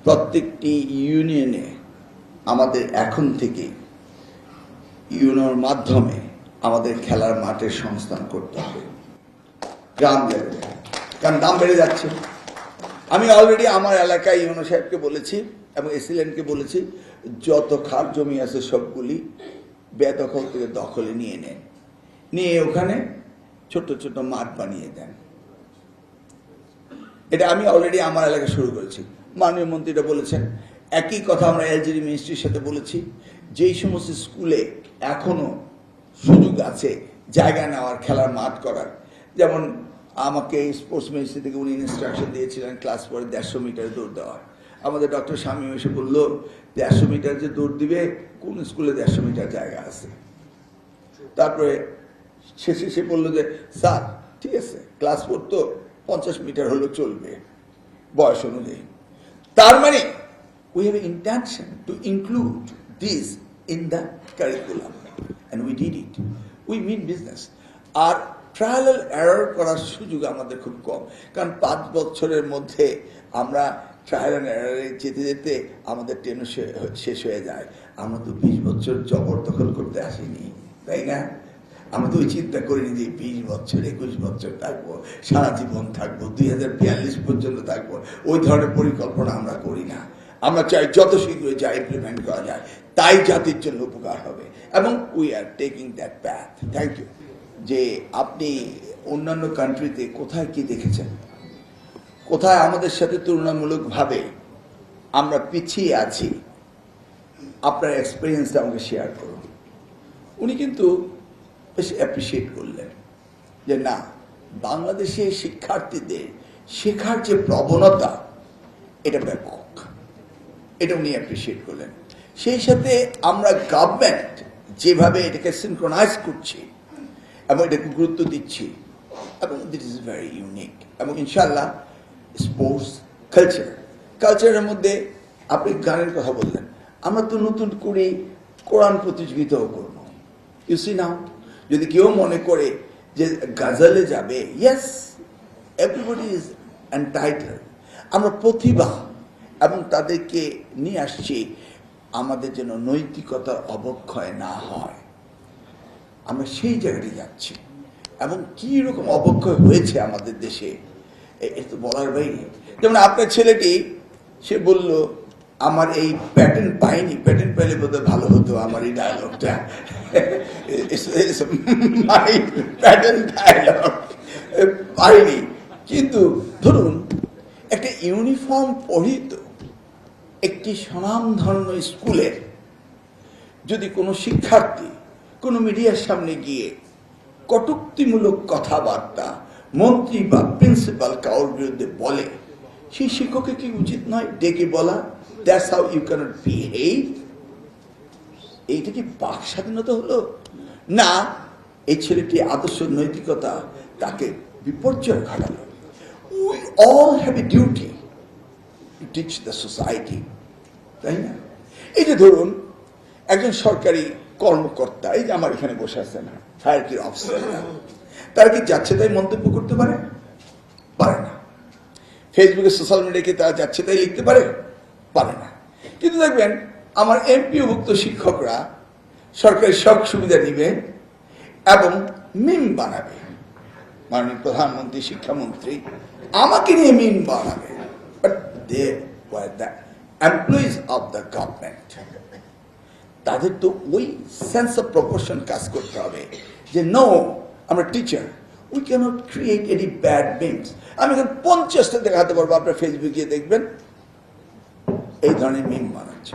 প্রত্যেকটি ইউনিয়নে আমাদের এখন থেকে ইউনিয়নের মাধ্যমে আমাদের খেলার মাঠের সংস্থান করতে হবে গ্রাম লেভেলে, কারণ দাম বেড়ে যাচ্ছে। আমি অলরেডি আমার এলাকায় ইউনো সাহেবকে বলেছি এবং এসিলেন্টকে বলেছি, যত খাল জমি আছে সবগুলি বেদখল থেকে দখলে নিয়ে নেন, নিয়ে ওখানে ছোট ছোট মাঠ বানিয়ে দেন। এটা আমি অলরেডি আমার এলাকায় শুরু করেছি। মাননীয় মন্ত্রীরা বলেছেন, একই কথা আমরা এলজিডি মিনিস্ট্রির সাথে বলেছি, যেই সমস্ত স্কুলে এখনো সুযোগ আছে জায়গা নেওয়ার, খেলার মাঠ করার, যেমন আমাকে স্পোর্টস মিনিস্ট্রি থেকে উনি ইনস্ট্রাকশন দিয়েছিলেন ক্লাস পরে 150 মিটার দৌড় দেওয়ার। আমাদের ডক্টর শামীম এসে বললো 150 মিটার যে দৌড় দিবে, কোন স্কুলে 150 মিটার জায়গা আছে? তারপরে শেষে সে বললো যে স্যার ঠিক আছে, ক্লাস 4 তো 50 মিটার হলেও চলবে বয়স অনুযায়ী। তার মানে we have an intention to include this in the curriculum and we did it. We mean business. আর ট্রায়াল এন্ড এরর করার সুযোগ আমাদের খুব কম, কারণ 5 বছরের মধ্যে আমরা ট্রায়াল এন্ড এররে যেতে যেতে আমাদের টেনও শেষ হয়ে যায়। আমরা তো 20 বছর জবরদখল করতে আসিনি, তাই না? আমরা তো ওই চিন্তা করিনি যে 20 বছর 21 বছর থাকবো, সারা জীবন থাকবো, 2042 পর্যন্ত থাকবো। ওই ধরনের পরিকল্পনা আমরা করি না। আমরা চাই যত শীঘ্রই যা ইমপ্লিমেন্ট করা যায় তাই জাতির জন্য উপকার হবে, এবং we are taking that path. Thank you. যে আপনি অন্যান্য কান্ট্রিতে কোথায় কি দেখেছেন, কোথায় আমাদের সাথে তুলনামূলকভাবে আমরা পিছিয়ে আছি, আপনার এক্সপিরিয়েন্সটা আমাকে শেয়ার করুন। উনি কিন্তু বেশ অ্যাপ্রিসিয়েট করলেন যে না, বাংলাদেশে শিক্ষার্থীদের শেখার যে প্রবণতা এটা ব্যাপক, এটা উনি অ্যাপ্রিসিয়েট করলেন। সেই সাথে আমরা গভর্নমেন্ট যেভাবে এটাকে সিনক্রোনাইজ করছি এবং এটাকে গুরুত্ব দিচ্ছি, এবং দিট ইজ ভেরি ইউনিক। এবং ইনশাল্লাহ স্পোর্টস কালচারের মধ্যে আপনি গানের কথা বললেন, আমরা তো নতুন করে কোরআন প্রতিযোগিতাও করবো। ইউ সি নাও, যদি কেউ মনে করে যে গাজালে যাবে, ইয়েস, এভরিবডি ইজ এন্টাইটেলড। আমরা প্রতিভা এবং তাদেরকে নিয়ে আসছি, আমাদের যেন নৈতিকতার অবক্ষয় না হয়, আমরা সেই জায়গাটি যাচ্ছি। এবং কি রকম অবক্ষয় হয়েছে আমাদের দেশে এটা তো বলার বাইরে। যেমন আপনার ছেলেটি, সে বলল আমার এই প্যাটার্ন পাইনি, প্যাটার্ন পাইলে বোধহয় ভালো হতো আমার এই ডায়লগটা। প্যাটার্ন ডায়লগ পাইনি, কিন্তু ধরুন একটা ইউনিফর্ম পরিহিত একটি স্বনামধন্য স্কুলের যদি কোনো শিক্ষার্থী কোনো মিডিয়ার সামনে গিয়ে কটূক্তিমূলক কথাবার্তা মন্ত্রী বা প্রিন্সিপাল কারোর বিরুদ্ধে বলে, সেই শিক্ষকের কি উচিত নয় ডেকে বলা, that's how you can't behave? এইটা কি বাক স্বাধীনতা হলো? না, এই ছেলেটি আদর্শ নৈতিকতা তাকে বিপর্যয় ঘটালো। We all have a duty to teach the society, তাই না? এই যে ধরুন একজন সরকারি কর্মকর্তা, এই যে আমার এখানে বসে আছে না, হায়ারকির অফিসার, তারা কি যাচ্ছে তাই মন্তব্য করতে পারে? পারে না। ফেসবুকে সোশ্যাল মিডিয়াকে তারা যাচ্ছে তাই লিখতে পারে? পারে না। কিন্তু দেখবেন আমার এমপিওভুক্ত শিক্ষকরা সরকারি সব সুবিধা নিবে এবং মিম বানাবে। মাননীয় প্রধানমন্ত্রী, শিক্ষামন্ত্রী আমাকে নিয়ে মিম বানাবে, but they were the employees of the government. তাদের তো ওই সেন্স অফ প্রপোর্শন কাজ করতে হবে যে নো, আমরা teacher, we can't create any bad memes. আমি এখন 50টা দেখাতে পারবো, আপনার ফেসবুকে দেখবেন এই ধরনের মিম বানাচ্ছে।